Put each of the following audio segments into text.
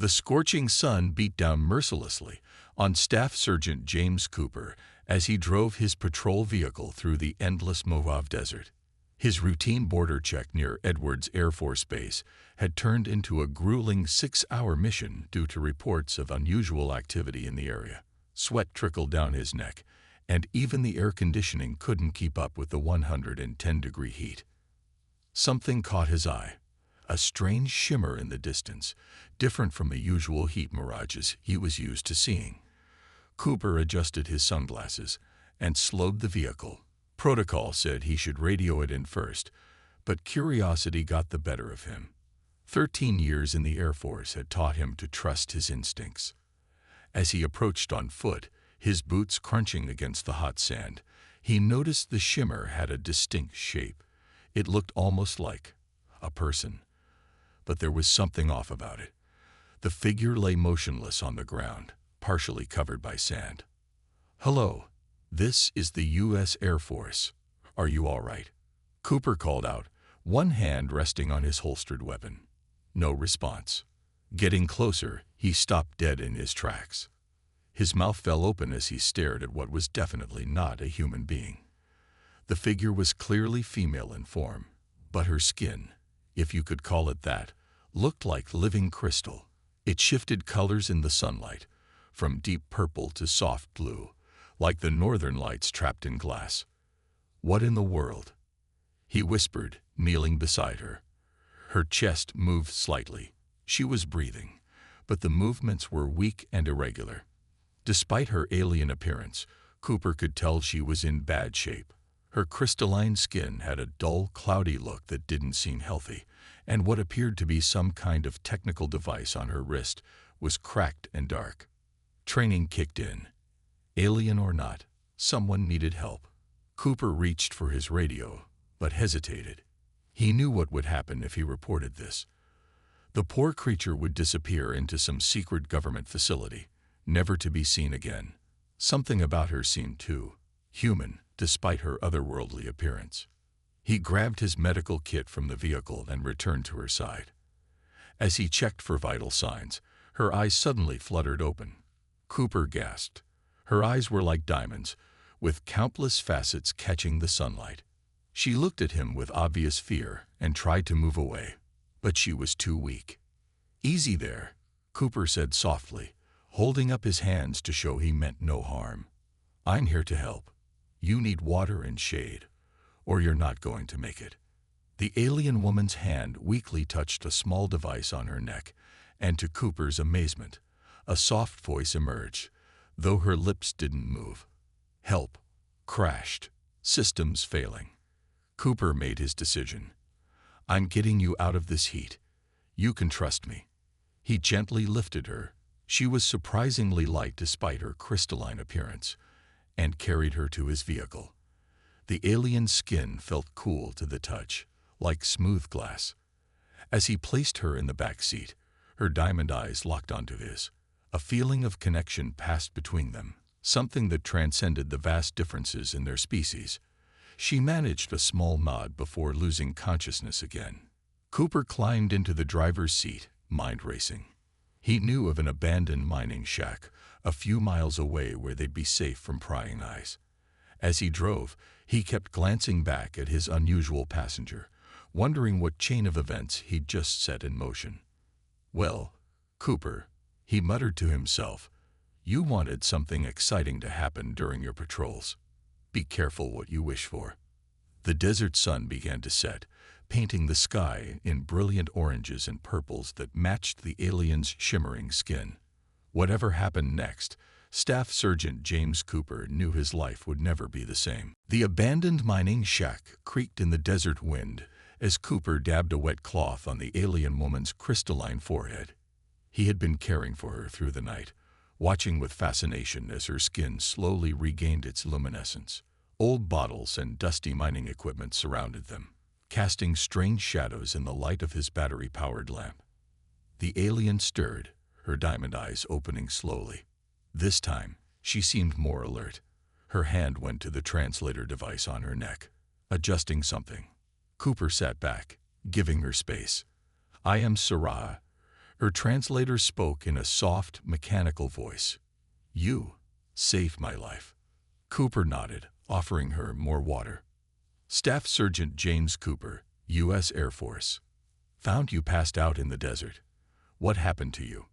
The scorching sun beat down mercilessly on Staff Sergeant James Cooper as he drove his patrol vehicle through the endless Mojave Desert. His routine border check near Edwards Air Force Base had turned into a grueling 6-hour mission due to reports of unusual activity in the area. Sweat trickled down his neck, and even the air conditioning couldn't keep up with the 110-degree heat. Something caught his eye, a strange shimmer in the distance, different from the usual heat mirages he was used to seeing. Cooper adjusted his sunglasses and slowed the vehicle. Protocol said he should radio it in first, but curiosity got the better of him. 13 years in the Air Force had taught him to trust his instincts. As he approached on foot, his boots crunching against the hot sand, he noticed the shimmer had a distinct shape. It looked almost like a person. But there was something off about it. The figure lay motionless on the ground, partially covered by sand. "Hello, this is the U.S. Air Force. Are you all right?" Cooper called out, one hand resting on his holstered weapon. No response. Getting closer, he stopped dead in his tracks. His mouth fell open as he stared at what was definitely not a human being. The figure was clearly female in form, but her skin, if you could call it that, looked like living crystal. It shifted colors in the sunlight, from deep purple to soft blue, like the northern lights trapped in glass. "What in the world?" he whispered, kneeling beside her. Her chest moved slightly. She was breathing, but the movements were weak and irregular. Despite her alien appearance, Cooper could tell she was in bad shape. Her crystalline skin had a dull, cloudy look that didn't seem healthy, and what appeared to be some kind of technical device on her wrist was cracked and dark. Training kicked in. Alien or not, someone needed help. Cooper reached for his radio, but hesitated. He knew what would happen if he reported this. The poor creature would disappear into some secret government facility, never to be seen again. Something about her seemed too human, despite her otherworldly appearance. He grabbed his medical kit from the vehicle and returned to her side. As he checked for vital signs, her eyes suddenly fluttered open. Cooper gasped. Her eyes were like diamonds, with countless facets catching the sunlight. She looked at him with obvious fear and tried to move away, but she was too weak. "Easy there," Cooper said softly, holding up his hands to show he meant no harm. "I'm here to help. You need water and shade, or you're not going to make it." The alien woman's hand weakly touched a small device on her neck, and to Cooper's amazement, a soft voice emerged, though her lips didn't move. "Help. Crashed. Systems failing." Cooper made his decision. "I'm getting you out of this heat. You can trust me." He gently lifted her. She was surprisingly light despite her crystalline appearance, and carried her to his vehicle. The alien's skin felt cool to the touch, like smooth glass. As he placed her in the back seat, her diamond eyes locked onto his. A feeling of connection passed between them, something that transcended the vast differences in their species. She managed a small nod before losing consciousness again. Cooper climbed into the driver's seat, mind racing. He knew of an abandoned mining shack a few miles away where they'd be safe from prying eyes. As he drove, he kept glancing back at his unusual passenger, wondering what chain of events he'd just set in motion. "Well, Cooper," he muttered to himself, "you wanted something exciting to happen during your patrols. Be careful what you wish for." The desert sun began to set, painting the sky in brilliant oranges and purples that matched the alien's shimmering skin. Whatever happened next, Staff Sergeant James Cooper knew his life would never be the same. The abandoned mining shack creaked in the desert wind as Cooper dabbed a wet cloth on the alien woman's crystalline forehead. He had been caring for her through the night, watching with fascination as her skin slowly regained its luminescence. Old bottles and dusty mining equipment surrounded them, casting strange shadows in the light of his battery-powered lamp. The alien stirred, her diamond eyes opening slowly. This time, she seemed more alert. Her hand went to the translator device on her neck, adjusting something. Cooper sat back, giving her space. "I am Sarah. Her translator spoke in a soft, mechanical voice. You saved my life. Cooper nodded, offering her more water. Staff Sergeant James Cooper, U.S. Air Force. Found you passed out in the desert. What happened to you?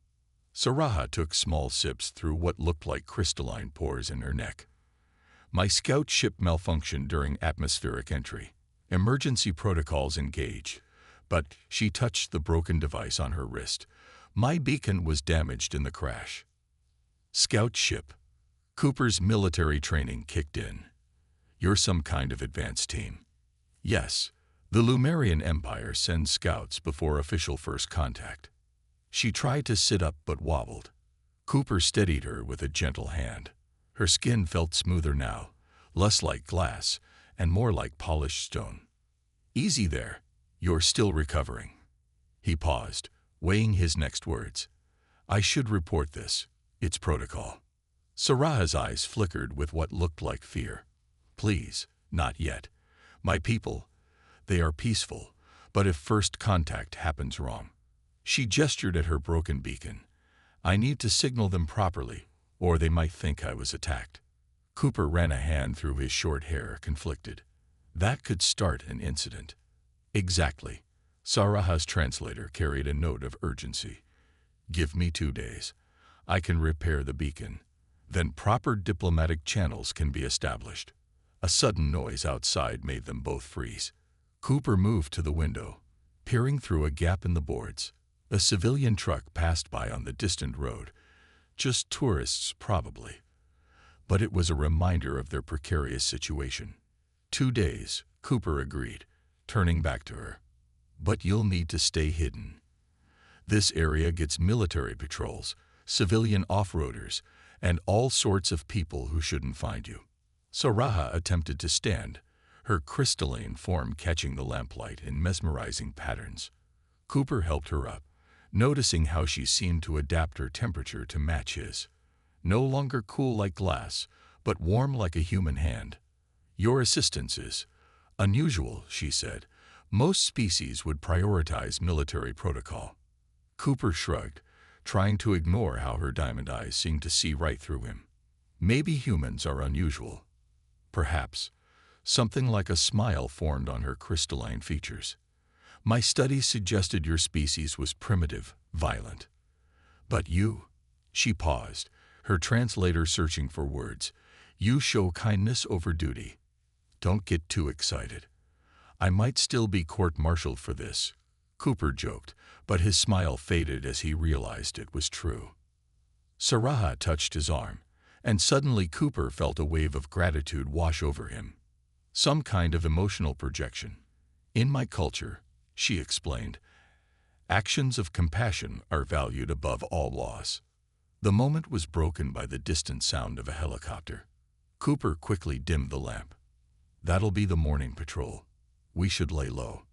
Saraha took small sips through what looked like crystalline pores in her neck. My scout ship malfunctioned during atmospheric entry. Emergency protocols engaged. But she touched the broken device on her wrist. My beacon was damaged in the crash. Scout ship. Cooper's military training kicked in. You're some kind of advanced team. Yes, the Lumerian Empire sends scouts before official first contact. She tried to sit up but wobbled. Cooper steadied her with a gentle hand. Her skin felt smoother now, less like glass and more like polished stone. Easy there, you're still recovering. He paused, weighing his next words. I should report this. It's protocol. Saraha's eyes flickered with what looked like fear. Please, not yet. My people, they are peaceful, but if first contact happens wrong. She gestured at her broken beacon. I need to signal them properly, or they might think I was attacked. Cooper ran a hand through his short hair, conflicted. That could start an incident. Exactly. Saraha's translator carried a note of urgency. Give me 2 days. I can repair the beacon. Then proper diplomatic channels can be established. A sudden noise outside made them both freeze. Cooper moved to the window, peering through a gap in the boards. A civilian truck passed by on the distant road. Just tourists, probably. But it was a reminder of their precarious situation. 2 days, Cooper agreed, turning back to her. But you'll need to stay hidden. This area gets military patrols, civilian off-roaders, and all sorts of people who shouldn't find you. Saraha attempted to stand, her crystalline form catching the lamplight in mesmerizing patterns. Cooper helped her up, noticing how she seemed to adapt her temperature to match his. No longer cool like glass, but warm like a human hand. Your assistance is unusual, she said. Most species would prioritize military protocol. Cooper shrugged, trying to ignore how her diamond eyes seemed to see right through him. Maybe humans are unusual. Perhaps. Something like a smile formed on her crystalline features. My studies suggested your species was primitive, violent. But you, she paused, her translator searching for words. You show kindness over duty. Don't get too excited. I might still be court-martialed for this, Cooper joked, but his smile faded as he realized it was true. Saraha touched his arm, and suddenly Cooper felt a wave of gratitude wash over him. Some kind of emotional projection. In my culture, she explained, actions of compassion are valued above all laws. The moment was broken by the distant sound of a helicopter. Cooper quickly dimmed the lamp. That'll be the morning patrol. We should lay low.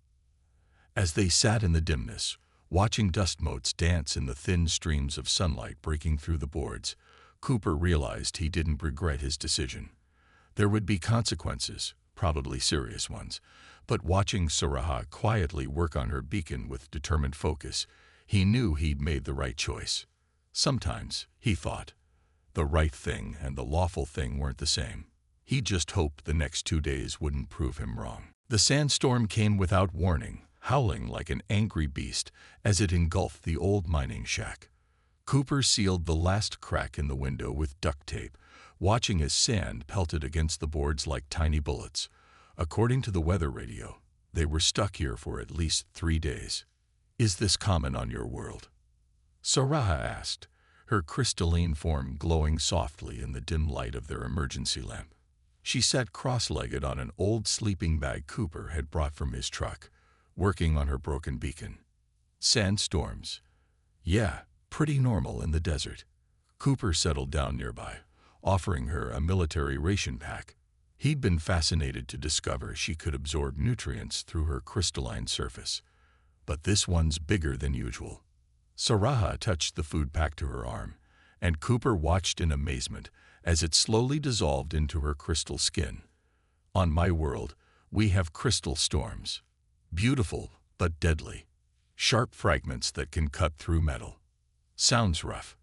As they sat in the dimness, watching dust motes dance in the thin streams of sunlight breaking through the boards, Cooper realized he didn't regret his decision. There would be consequences, probably serious ones, but watching Saraha quietly work on her beacon with determined focus, he knew he'd made the right choice. Sometimes, he thought, the right thing and the lawful thing weren't the same. He just hoped the next 2 days wouldn't prove him wrong. The sandstorm came without warning, howling like an angry beast as it engulfed the old mining shack. Cooper sealed the last crack in the window with duct tape, watching as sand pelted against the boards like tiny bullets. According to the weather radio, they were stuck here for at least 3 days. Is this common on your world? Saraha asked, her crystalline form glowing softly in the dim light of their emergency lamp. She sat cross-legged on an old sleeping bag Cooper had brought from his truck, working on her broken beacon. Sandstorms. Yeah, pretty normal in the desert. Cooper settled down nearby, offering her a military ration pack. He'd been fascinated to discover she could absorb nutrients through her crystalline surface. But this one's bigger than usual. Saraha touched the food pack to her arm, and Cooper watched in amazement as it slowly dissolved into her crystal skin. On my world, we have crystal storms. Beautiful, but deadly. Sharp fragments that can cut through metal. Sounds rough.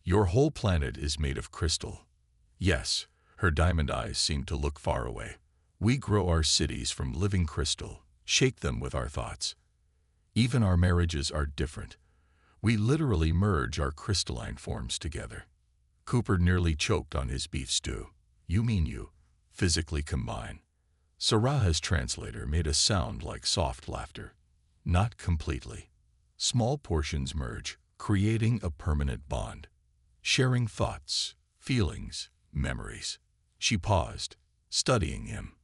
Your whole planet is made of crystal. Yes, her diamond eyes seemed to look far away. We grow our cities from living crystal, shake them with our thoughts. Even our marriages are different. We literally merge our crystalline forms together. Cooper nearly choked on his beef stew. You mean you physically combine? Saraha's translator made a sound like soft laughter. Not completely. Small portions merge, creating a permanent bond. Sharing thoughts, feelings, memories. She paused, studying him.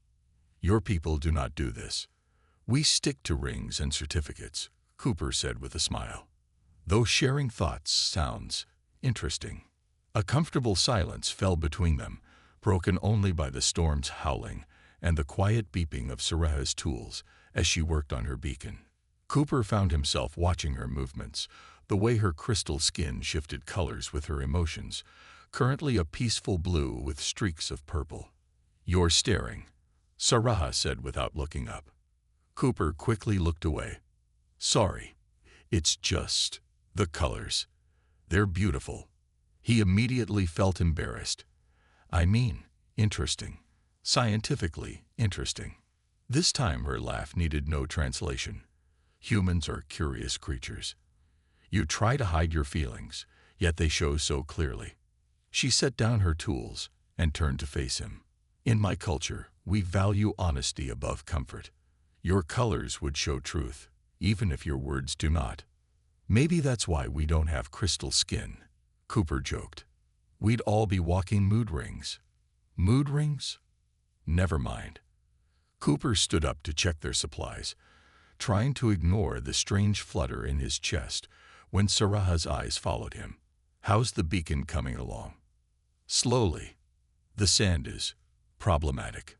Your people do not do this. We stick to rings and certificates, Cooper said with a smile. Though sharing thoughts sounds interesting. A comfortable silence fell between them, broken only by the storm's howling and the quiet beeping of Saraha's tools as she worked on her beacon. Cooper found himself watching her movements, the way her crystal skin shifted colors with her emotions, currently a peaceful blue with streaks of purple. You're staring, Saraha said without looking up. Cooper quickly looked away. Sorry, it's just the colors. They're beautiful. He immediately felt embarrassed. I mean, interesting. Scientifically interesting. This time her laugh needed no translation. Humans are curious creatures. You try to hide your feelings, yet they show so clearly. She set down her tools and turned to face him. In my culture, we value honesty above comfort. Your colors would show truth, even if your words do not. Maybe that's why we don't have crystal skin, Cooper joked. We'd all be walking mood rings. Mood rings? Never mind. Cooper stood up to check their supplies, trying to ignore the strange flutter in his chest when Saraha's eyes followed him. How's the beacon coming along? Slowly. The sand is problematic.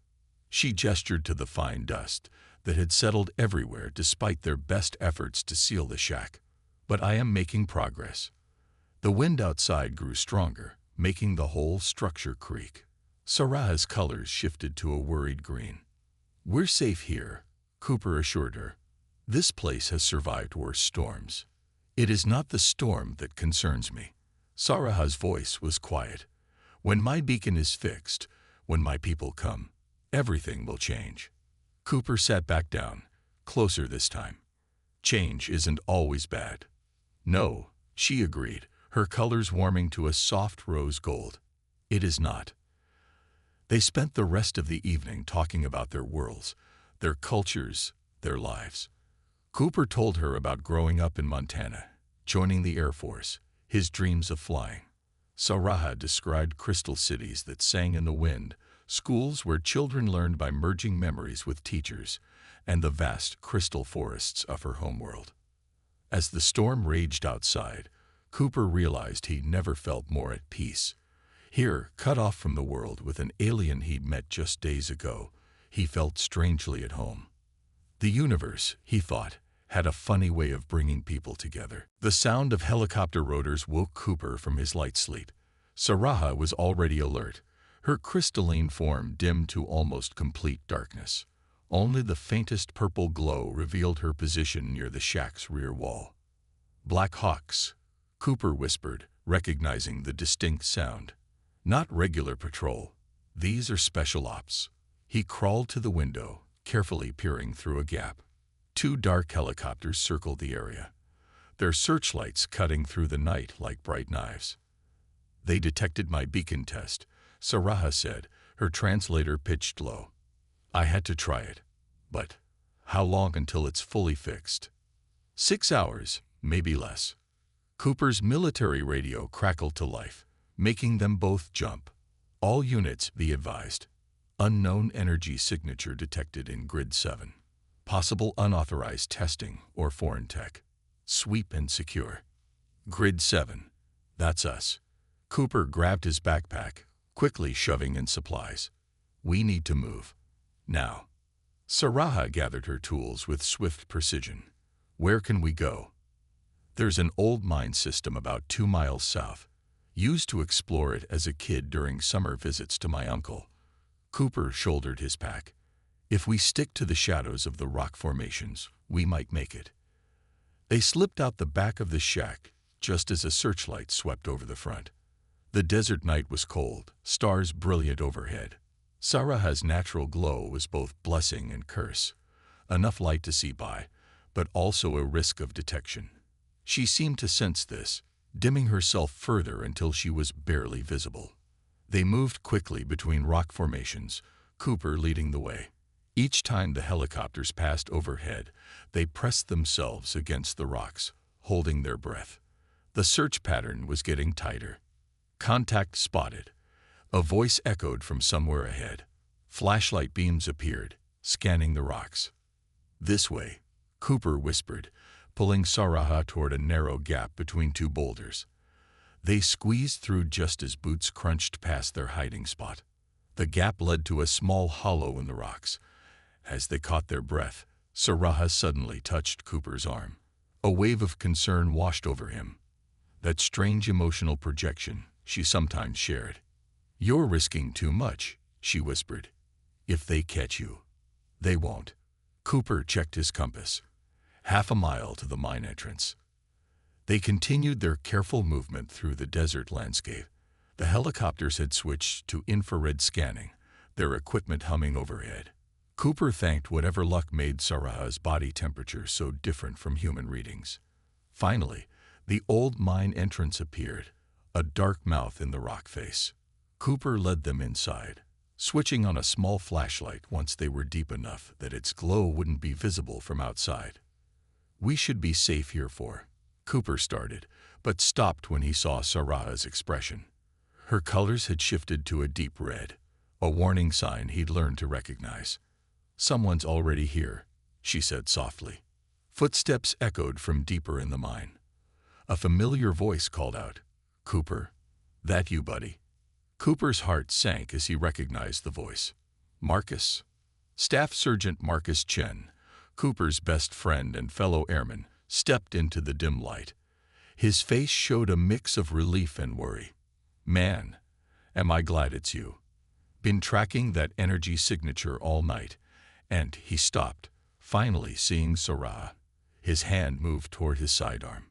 She gestured to the fine dust that had settled everywhere despite their best efforts to seal the shack. But I am making progress. The wind outside grew stronger, making the whole structure creak. Saraha's colors shifted to a worried green. We're safe here, Cooper assured her. This place has survived worse storms. It is not the storm that concerns me. Saraha's voice was quiet. When my beacon is fixed, when my people come, everything will change. Cooper sat back down, closer this time. Change isn't always bad. No, she agreed, her colors warming to a soft rose gold. It is not. They spent the rest of the evening talking about their worlds, their cultures, their lives. Cooper told her about growing up in Montana, joining the Air Force, his dreams of flying. Saraha described crystal cities that sang in the wind, schools where children learned by merging memories with teachers, and the vast crystal forests of her homeworld. As the storm raged outside, Cooper realized he never felt more at peace. Here, cut off from the world with an alien he'd met just days ago, he felt strangely at home. The universe, he thought, had a funny way of bringing people together. The sound of helicopter rotors woke Cooper from his light sleep. Saraha was already alert, her crystalline form dimmed to almost complete darkness. Only the faintest purple glow revealed her position near the shack's rear wall. Black Hawks, Cooper whispered, recognizing the distinct sound. Not regular patrol. These are special ops. He crawled to the window, carefully peering through a gap. 2 dark helicopters circled the area, their searchlights cutting through the night like bright knives. They detected my beacon test, Saraha said, her translator pitched low. I had to try it. But how long until it's fully fixed? 6 hours, maybe less. Cooper's military radio crackled to life, making them both jump. All units, be advised. Unknown energy signature detected in Grid 7. Possible unauthorized testing or foreign tech. Sweep and secure. Grid 7. That's us. Cooper grabbed his backpack, quickly shoving in supplies. We need to move. Now. Saraha gathered her tools with swift precision. Where can we go? There's an old mine system about 2 miles south. Used to explore it as a kid during summer visits to my uncle. Cooper shouldered his pack. If we stick to the shadows of the rock formations, we might make it. They slipped out the back of the shack just as a searchlight swept over the front. The desert night was cold, stars brilliant overhead. Saraha's natural glow was both blessing and curse. Enough light to see by, but also a risk of detection. She seemed to sense this, dimming herself further until she was barely visible. They moved quickly between rock formations, Cooper leading the way. Each time the helicopters passed overhead, they pressed themselves against the rocks, holding their breath. The search pattern was getting tighter. Contact spotted. A voice echoed from somewhere ahead. Flashlight beams appeared, scanning the rocks. "This way," Cooper whispered, pulling Saraha toward a narrow gap between two boulders. They squeezed through just as boots crunched past their hiding spot. The gap led to a small hollow in the rocks. As they caught their breath, Saraha suddenly touched Cooper's arm. A wave of concern washed over him. That strange emotional projection she sometimes shared. "You're risking too much," she whispered. "If they catch you." "They won't." Cooper checked his compass. 1/2 mile to the mine entrance. They continued their careful movement through the desert landscape. The helicopters had switched to infrared scanning, their equipment humming overhead. Cooper thanked whatever luck made Saraha's body temperature so different from human readings. Finally, the old mine entrance appeared, a dark mouth in the rock face. Cooper led them inside, switching on a small flashlight once they were deep enough that its glow wouldn't be visible from outside. "We should be safe here Cooper started, but stopped when he saw Saraha's expression. Her colors had shifted to a deep red, a warning sign he'd learned to recognize. "Someone's already here," she said softly. Footsteps echoed from deeper in the mine. A familiar voice called out, "Cooper, that you, buddy?" Cooper's heart sank as he recognized the voice. Marcus. Staff Sergeant Marcus Chen, Cooper's best friend and fellow airman, stepped into the dim light. His face showed a mix of relief and worry. "Man, am I glad it's you. Been tracking that energy signature all night." And he stopped, finally seeing Saraha. His hand moved toward his sidearm.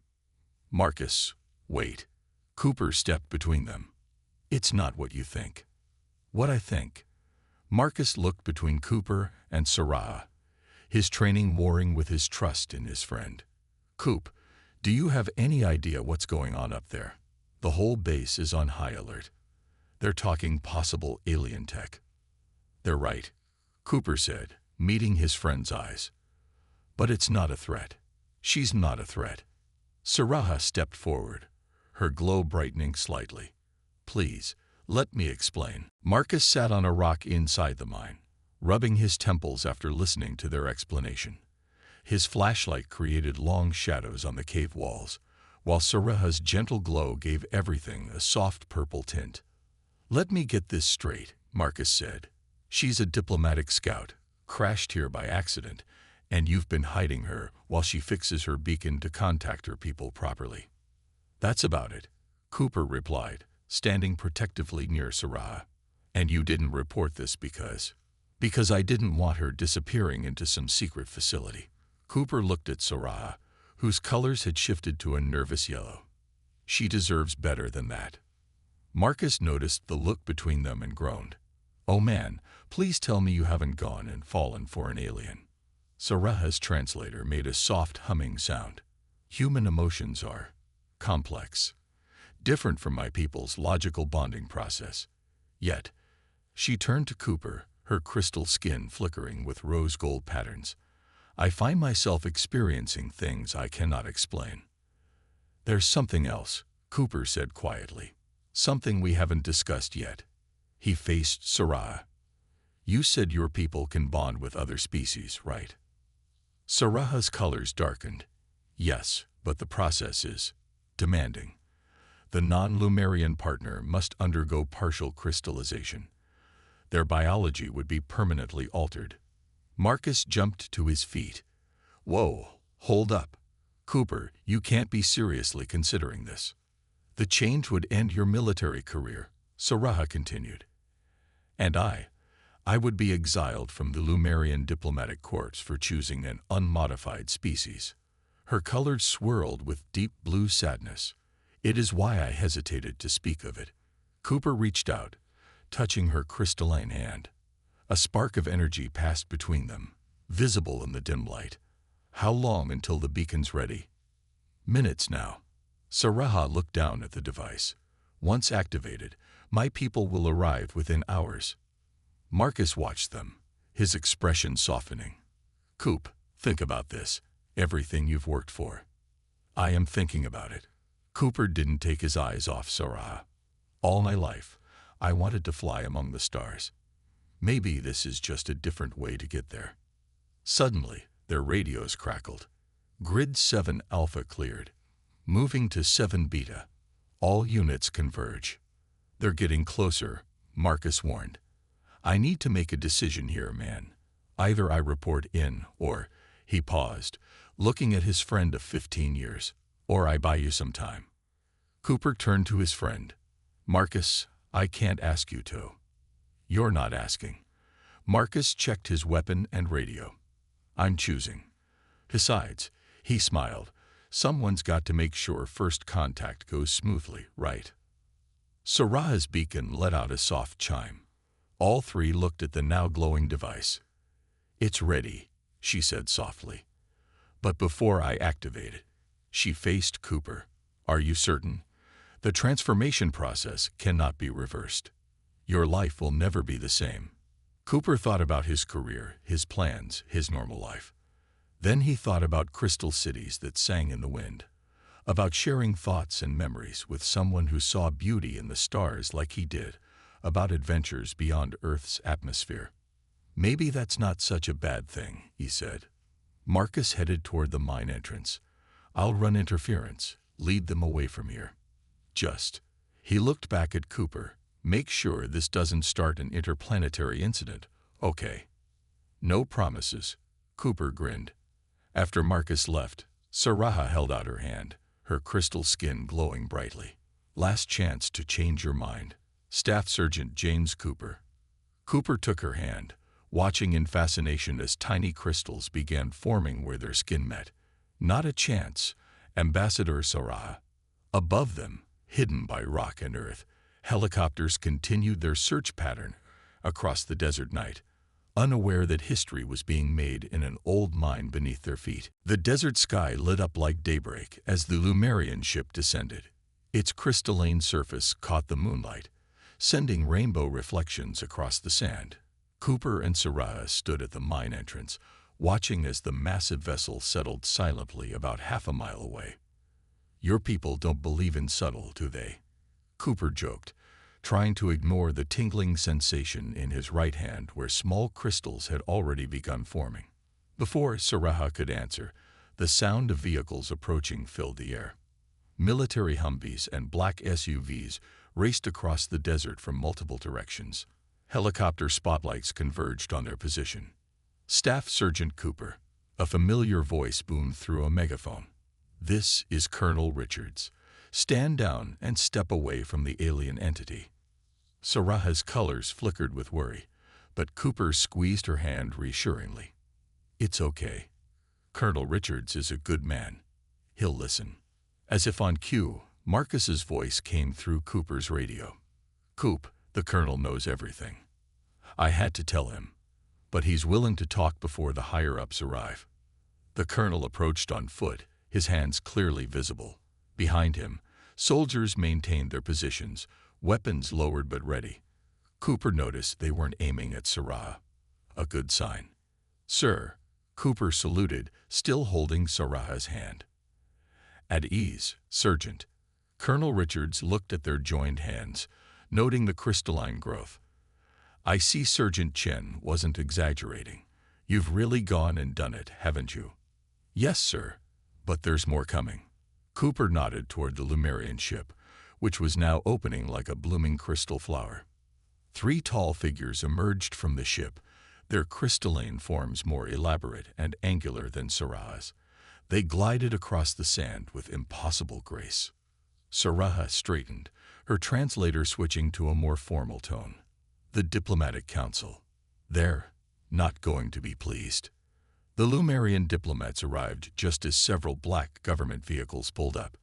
"Marcus, wait." Cooper stepped between them. "It's not what you think." "What I think?" Marcus looked between Cooper and Saraha, his training warring with his trust in his friend. "Coop, do you have any idea what's going on up there? The whole base is on high alert. They're talking possible alien tech." "They're right," Cooper said, meeting his friend's eyes. "But it's not a threat. She's not a threat." Saraha stepped forward, her glow brightening slightly. "Please, let me explain." Marcus sat on a rock inside the mine, rubbing his temples after listening to their explanation. His flashlight created long shadows on the cave walls, while Saraha's gentle glow gave everything a soft purple tint. "Let me get this straight," Marcus said. "She's a diplomatic scout, crashed here by accident, and you've been hiding her while she fixes her beacon to contact her people properly." "That's about it," Cooper replied, standing protectively near Saraha. "And you didn't report this because I didn't want her disappearing into some secret facility." Cooper looked at Saraha, whose colors had shifted to a nervous yellow. "She deserves better than that." Marcus noticed the look between them and groaned. "Oh man, please tell me you haven't gone and fallen for an alien." Saraha's translator made a soft humming sound. "Human emotions are complex, different from my people's logical bonding process. Yet," she turned to Cooper, her crystal skin flickering with rose-gold patterns, "I find myself experiencing things I cannot explain." "There's something else," Cooper said quietly. "Something we haven't discussed yet." He faced Saraha. "You said your people can bond with other species, right?" Saraha's colors darkened. "Yes, but the process is demanding. The non-Lumerian partner must undergo partial crystallization. Their biology would be permanently altered." Marcus jumped to his feet. "Whoa, hold up. Cooper, you can't be seriously considering this." "The change would end your military career," Saraha continued. "And I would be exiled from the Lumerian diplomatic corps for choosing an unmodified species." Her colors swirled with deep blue sadness. It is why I hesitated to speak of it. Cooper reached out, touching her crystalline hand. A spark of energy passed between them, visible in the dim light. How long until the beacon's ready? Minutes now. Saraha looked down at the device. Once activated, my people will arrive within hours. Marcus watched them, his expression softening. Coop, think about this. Everything you've worked for. I am thinking about it. Cooper didn't take his eyes off Saraha. All my life, I wanted to fly among the stars. Maybe this is just a different way to get there. Suddenly, their radios crackled. Grid 7 Alpha cleared. Moving to 7 Beta. All units converge. They're getting closer, Marcus warned. I need to make a decision here, man. Either I report in, or, he paused, looking at his friend of 15 years, or I buy you some time. Cooper turned to his friend. Marcus, I can't ask you to. You're not asking. Marcus checked his weapon and radio. I'm choosing. Besides, he smiled, someone's got to make sure first contact goes smoothly, right? Saraha's beacon let out a soft chime. All three looked at the now glowing device. It's ready, she said softly. But before I activate it, she faced Cooper. Are you certain? The transformation process cannot be reversed. Your life will never be the same. Cooper thought about his career, his plans, his normal life. Then he thought about crystal cities that sang in the wind, about sharing thoughts and memories with someone who saw beauty in the stars like he did, about adventures beyond Earth's atmosphere. Maybe that's not such a bad thing, he said. Marcus headed toward the mine entrance. I'll run interference, lead them away from here. He looked back at Cooper. Make sure this doesn't start an interplanetary incident, okay? No promises, Cooper grinned. After Marcus left, Saraha held out her hand, her crystal skin glowing brightly. Last chance to change your mind. Staff Sergeant James Cooper. Cooper took her hand, watching in fascination as tiny crystals began forming where their skin met. Not a chance, Ambassador Saraha. Above them, hidden by rock and earth, helicopters continued their search pattern across the desert night, unaware that history was being made in an old mine beneath their feet. The desert sky lit up like daybreak as the Lumerian ship descended. Its crystalline surface caught the moonlight, sending rainbow reflections across the sand. Cooper and Saraha stood at the mine entrance, watching as the massive vessel settled silently about half a mile away. Your people don't believe in subtle, do they? Cooper joked, trying to ignore the tingling sensation in his right hand where small crystals had already begun forming. Before Saraha could answer, the sound of vehicles approaching filled the air. Military Humvees and black SUVs raced across the desert from multiple directions. Helicopter spotlights converged on their position. Staff Sergeant Cooper, a familiar voice boomed through a megaphone. This is Colonel Richards. Stand down and step away from the alien entity. Saraha's colors flickered with worry, but Cooper squeezed her hand reassuringly. It's okay. Colonel Richards is a good man. He'll listen. As if on cue, Marcus's voice came through Cooper's radio. Coop, the colonel knows everything. I had to tell him, but he's willing to talk before the higher-ups arrive. The colonel approached on foot, his hands clearly visible. Behind him, soldiers maintained their positions, weapons lowered but ready. Cooper noticed they weren't aiming at Saraha. A good sign. Sir, Cooper saluted, still holding Saraha's hand. At ease, Sergeant. Colonel Richards looked at their joined hands, noting the crystalline growth. I see Sergeant Chen wasn't exaggerating. You've really gone and done it, haven't you? Yes, sir, but there's more coming. Cooper nodded toward the Lumerian ship, which was now opening like a blooming crystal flower. 3 tall figures emerged from the ship, their crystalline forms more elaborate and angular than Saraha's. They glided across the sand with impossible grace. Saraha straightened, her translator switching to a more formal tone. The diplomatic council. They're not going to be pleased. The Lumerian diplomats arrived just as several black government vehicles pulled up.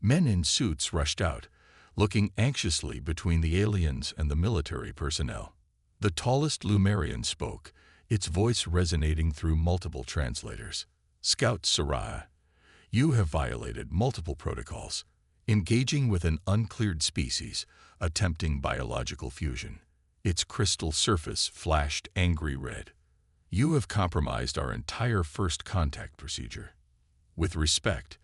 Men in suits rushed out, looking anxiously between the aliens and the military personnel. The tallest Lumerian spoke, its voice resonating through multiple translators. "Scout Saraha, you have violated multiple protocols, engaging with an uncleared species, attempting biological fusion." Its crystal surface flashed angry red. "You have compromised our entire first contact procedure." With respect,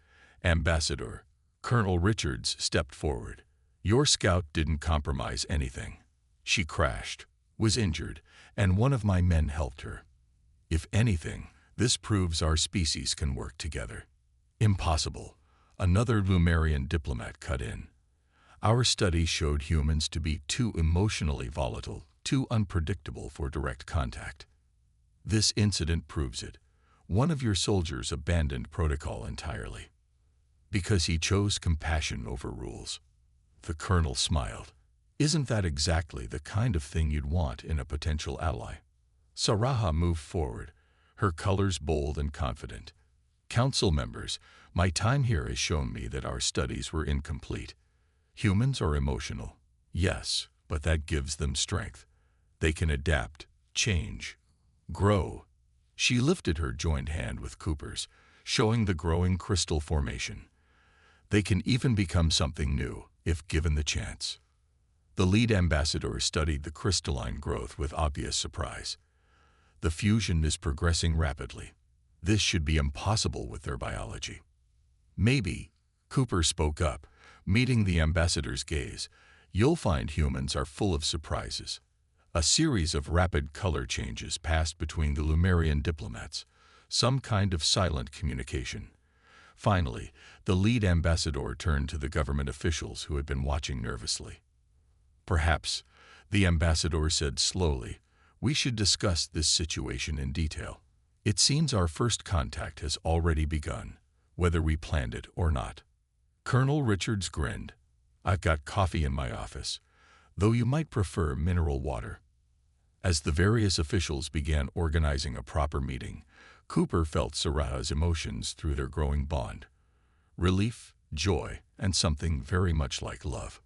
Ambassador, Colonel Richards stepped forward. "Your scout didn't compromise anything. She crashed, was injured, and one of my men helped her. If anything, this proves our species can work together." "Impossible," another Lumerian diplomat cut in. "Our study showed humans to be too emotionally volatile, too unpredictable for direct contact." "This incident proves it. One of your soldiers abandoned protocol entirely because he chose compassion over rules." The colonel smiled. "Isn't that exactly the kind of thing you'd want in a potential ally?" Saraha moved forward, her colors bold and confident. "Council members, my time here has shown me that our studies were incomplete. Humans are emotional, yes, but that gives them strength. They can adapt, change, grow." She lifted her joined hand with Cooper's, showing the growing crystal formation. "They can even become something new, if given the chance." The lead ambassador studied the crystalline growth with obvious surprise. "The fusion is progressing rapidly. This should be impossible with their biology." "Maybe," Cooper spoke up, meeting the ambassador's gaze. "You'll find humans are full of surprises." A series of rapid color changes passed between the Lumerian diplomats, some kind of silent communication. Finally, the lead ambassador turned to the government officials who had been watching nervously. "Perhaps," the ambassador said slowly, "we should discuss this situation in detail. It seems our first contact has already begun, whether we planned it or not." Colonel Richards grinned. "I've got coffee in my office, though you might prefer mineral water." As the various officials began organizing a proper meeting, Cooper felt Saraha's emotions through their growing bond. Relief, joy, and something very much like love.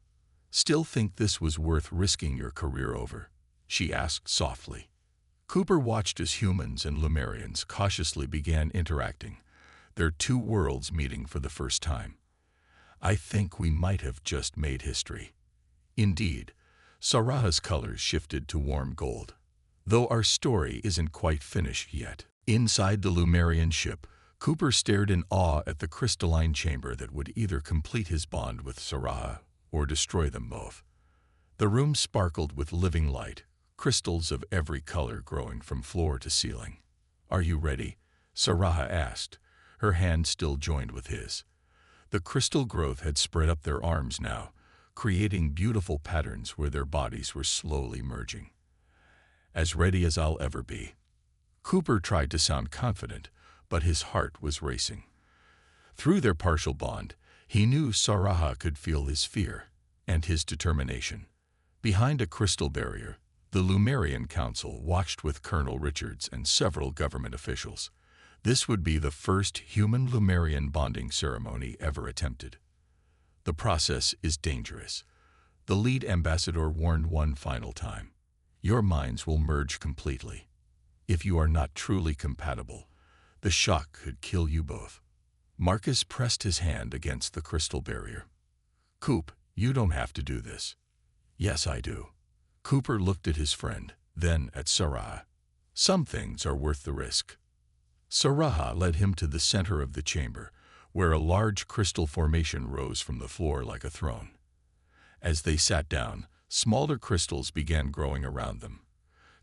"Still think this was worth risking your career over?" she asked softly. Cooper watched as humans and Lumerians cautiously began interacting, their two worlds meeting for the first time. "I think we might have just made history." Indeed, Saraha's colors shifted to warm gold. "Though our story isn't quite finished yet." Inside the Lumerian ship, Cooper stared in awe at the crystalline chamber that would either complete his bond with Saraha or destroy them both. The room sparkled with living light, crystals of every color growing from floor to ceiling. "Are you ready?" Saraha asked, her hand still joined with his. The crystal growth had spread up their arms now, creating beautiful patterns where their bodies were slowly merging. "As ready as I'll ever be." Cooper tried to sound confident, but his heart was racing. Through their partial bond, he knew Saraha could feel his fear and his determination. Behind a crystal barrier, the Lumerian Council watched with Colonel Richards and several government officials. This would be the first human Lumerian bonding ceremony ever attempted. "The process is dangerous," the lead ambassador warned one final time. "Your minds will merge completely. If you are not truly compatible, the shock could kill you both." Marcus pressed his hand against the crystal barrier. "Coop, you don't have to do this." "Yes, I do." Cooper looked at his friend, then at Saraha. "Some things are worth the risk." Saraha led him to the center of the chamber, where a large crystal formation rose from the floor like a throne. As they sat down, smaller crystals began growing around them,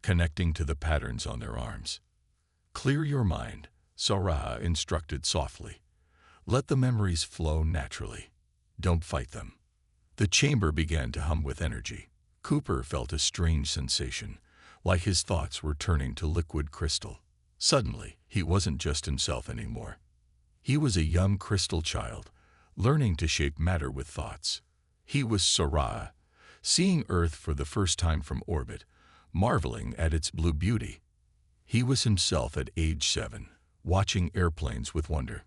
connecting to the patterns on their arms. "Clear your mind," Saraha instructed softly. "Let the memories flow naturally. Don't fight them." The chamber began to hum with energy. Cooper felt a strange sensation, like his thoughts were turning to liquid crystal. Suddenly, he wasn't just himself anymore. He was a young crystal child, learning to shape matter with thoughts. He was Saraha, seeing Earth for the first time from orbit, marveling at its blue beauty. He was himself at age 7, watching airplanes with wonder.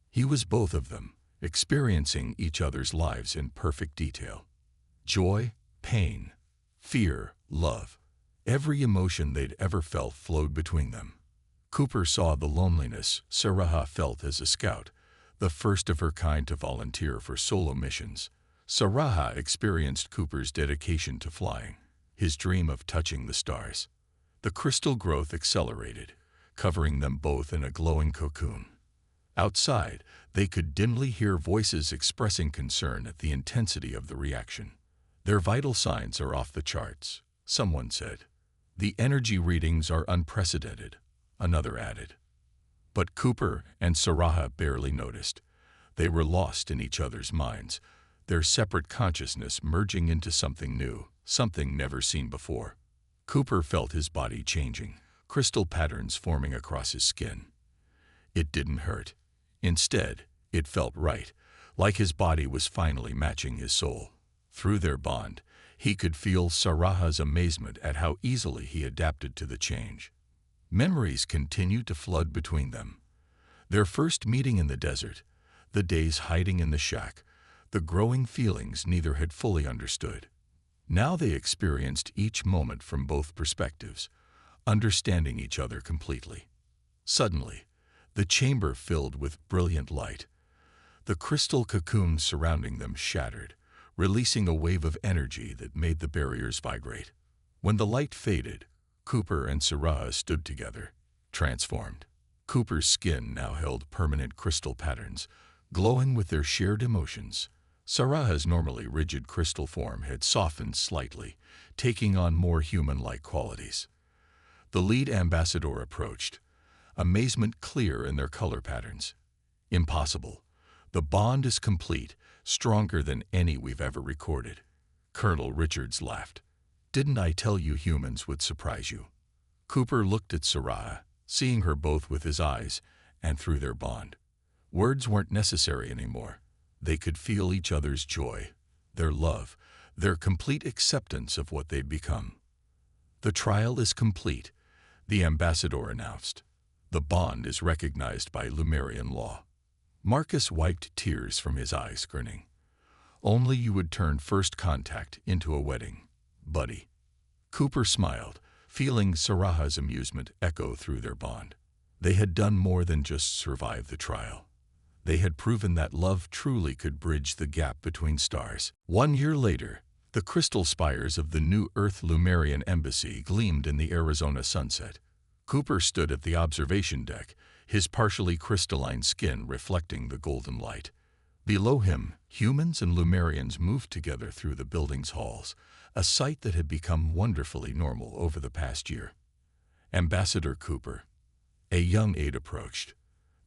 He was both of them, experiencing each other's lives in perfect detail. Joy, pain, fear, love. Every emotion they'd ever felt flowed between them. Cooper saw the loneliness Saraha felt as a scout, the first of her kind to volunteer for solo missions. Saraha experienced Cooper's dedication to flying, his dream of touching the stars. The crystal growth accelerated, covering them both in a glowing cocoon. Outside, they could dimly hear voices expressing concern at the intensity of the reaction. "Their vital signs are off the charts," someone said. "The energy readings are unprecedented," another added. But Cooper and Saraha barely noticed. They were lost in each other's minds, their separate consciousness merging into something new, something never seen before. Cooper felt his body changing, crystal patterns forming across his skin. It didn't hurt. Instead, it felt right, like his body was finally matching his soul. Through their bond, he could feel Saraha's amazement at how easily he adapted to the change. Memories continued to flood between them. Their first meeting in the desert, the days hiding in the shack, the growing feelings neither had fully understood. Now they experienced each moment from both perspectives, understanding each other completely. Suddenly, the chamber filled with brilliant light. The crystal cocoon surrounding them shattered, releasing a wave of energy that made the barriers vibrate. When the light faded, Cooper and Saraha stood together, transformed. Cooper's skin now held permanent crystal patterns, glowing with their shared emotions. Saraha's normally rigid crystal form had softened slightly, taking on more human-like qualities. The lead ambassador approached, amazement clear in their color patterns. "Impossible. The bond is complete, stronger than any we've ever recorded." Colonel Richards laughed. "Didn't I tell you humans would surprise you?" Cooper looked at Saraha, seeing her both with his eyes and through their bond. Words weren't necessary anymore. They could feel each other's joy, their love, their complete acceptance of what they'd become. "The trial is complete," the ambassador announced. "The bond is recognized by Lumerian law." Marcus wiped tears from his eyes, grinning. "Only you would turn first contact into a wedding, buddy." Cooper smiled, feeling Saraha's amusement echo through their bond. They had done more than just survive the trial. They had proven that love truly could bridge the gap between stars. 1 year later, the crystal spires of the New Earth Lumerian embassy gleamed in the Arizona sunset. Cooper stood at the observation deck, his partially crystalline skin reflecting the golden light. Below him, humans and Lumerians moved together through the building's halls, a sight that had become wonderfully normal over the past year. Ambassador Cooper. A young aide approached.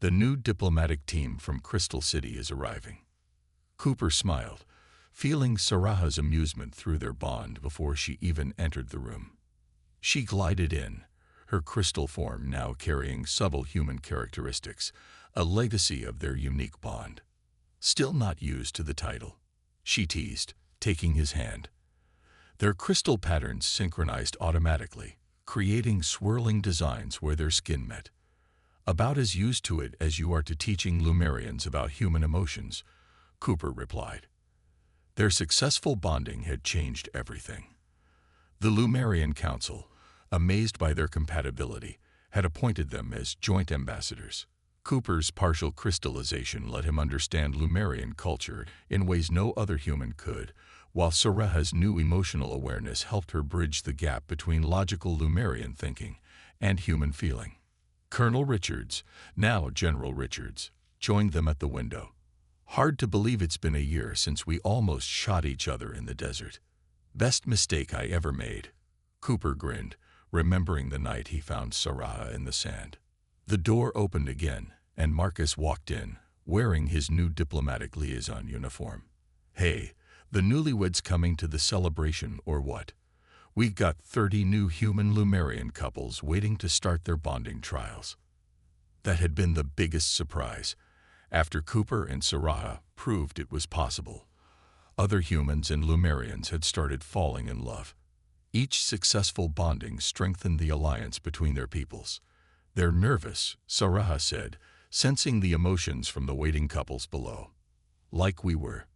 "The new diplomatic team from Crystal City is arriving." Cooper smiled, feeling Saraha's amusement through their bond before she even entered the room. She glided in, her crystal form now carrying subtle human characteristics, a legacy of their unique bond. "Still not used to the title," she teased, taking his hand. Their crystal patterns synchronized automatically, creating swirling designs where their skin met. "About as used to it as you are to teaching Lumerians about human emotions," Cooper replied. Their successful bonding had changed everything. The Lumerian Council, amazed by their compatibility, had appointed them as joint ambassadors. Cooper's partial crystallization let him understand Lumerian culture in ways no other human could, while Saraha's new emotional awareness helped her bridge the gap between logical Lumerian thinking and human feeling. Colonel Richards, now General Richards, joined them at the window. "Hard to believe it's been a year since we almost shot each other in the desert. Best mistake I ever made." Cooper grinned, remembering the night he found Saraha in the sand. The door opened again, and Marcus walked in, wearing his new diplomatic liaison uniform. "Hey, the newlyweds coming to the celebration or what? We got 30 new human Lumerian couples waiting to start their bonding trials." That had been the biggest surprise. After Cooper and Saraha proved it was possible, other humans and Lumerians had started falling in love. Each successful bonding strengthened the alliance between their peoples. "They're nervous," Saraha said, sensing the emotions from the waiting couples below. "Like we were."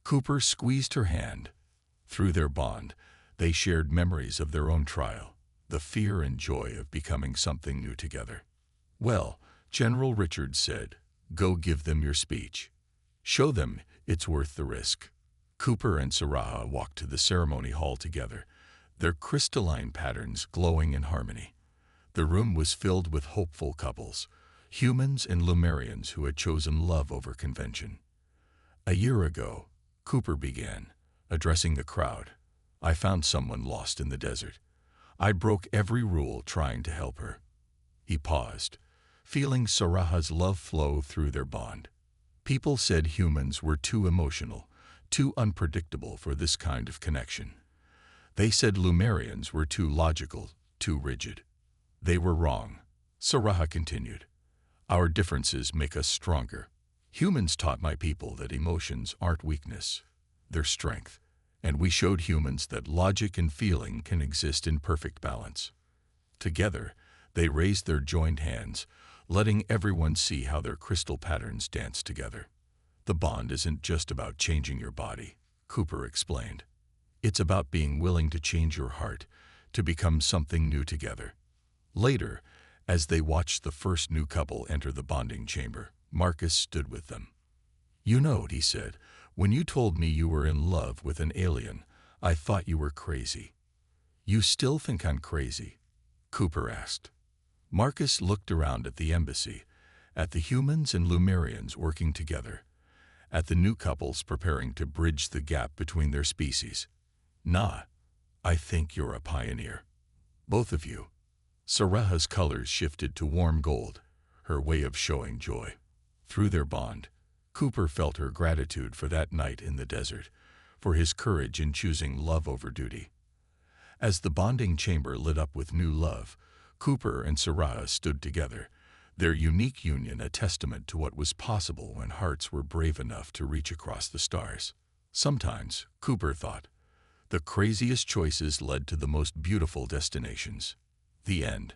Cooper squeezed her hand. Through their bond, they shared memories of their own trial, the fear and joy of becoming something new together. "Well," General Richards said, "go give them your speech. Show them it's worth the risk." Cooper and Saraha walked to the ceremony hall together, their crystalline patterns glowing in harmony. The room was filled with hopeful couples, humans and Lumerians who had chosen love over convention. "A year ago," Cooper began, addressing the crowd, "I found someone lost in the desert. I broke every rule trying to help her." He paused, feeling Saraha's love flow through their bond. "People said humans were too emotional, too unpredictable for this kind of connection. They said Lumerians were too logical, too rigid. They were wrong," Saraha continued. "Our differences make us stronger. Humans taught my people that emotions aren't weakness, they're strength. And we showed humans that logic and feeling can exist in perfect balance." Together, they raised their joined hands, letting everyone see how their crystal patterns dance together. "The bond isn't just about changing your body," Cooper explained. "It's about being willing to change your heart, to become something new together." Later, as they watched the first new couple enter the bonding chamber, Marcus stood with them. "You know," he said, "when you told me you were in love with an alien, I thought you were crazy." "You still think I'm crazy?" Cooper asked. Marcus looked around at the embassy, at the humans and Lumerians working together, at the new couples preparing to bridge the gap between their species. "Nah, I think you're a pioneer. Both of you." Saraha's colors shifted to warm gold, her way of showing joy. Through their bond, Cooper felt her gratitude for that night in the desert, for his courage in choosing love over duty. As the bonding chamber lit up with new love, Cooper and Saraha stood together, their unique union a testament to what was possible when hearts were brave enough to reach across the stars. Sometimes, Cooper thought, the craziest choices led to the most beautiful destinations. The end.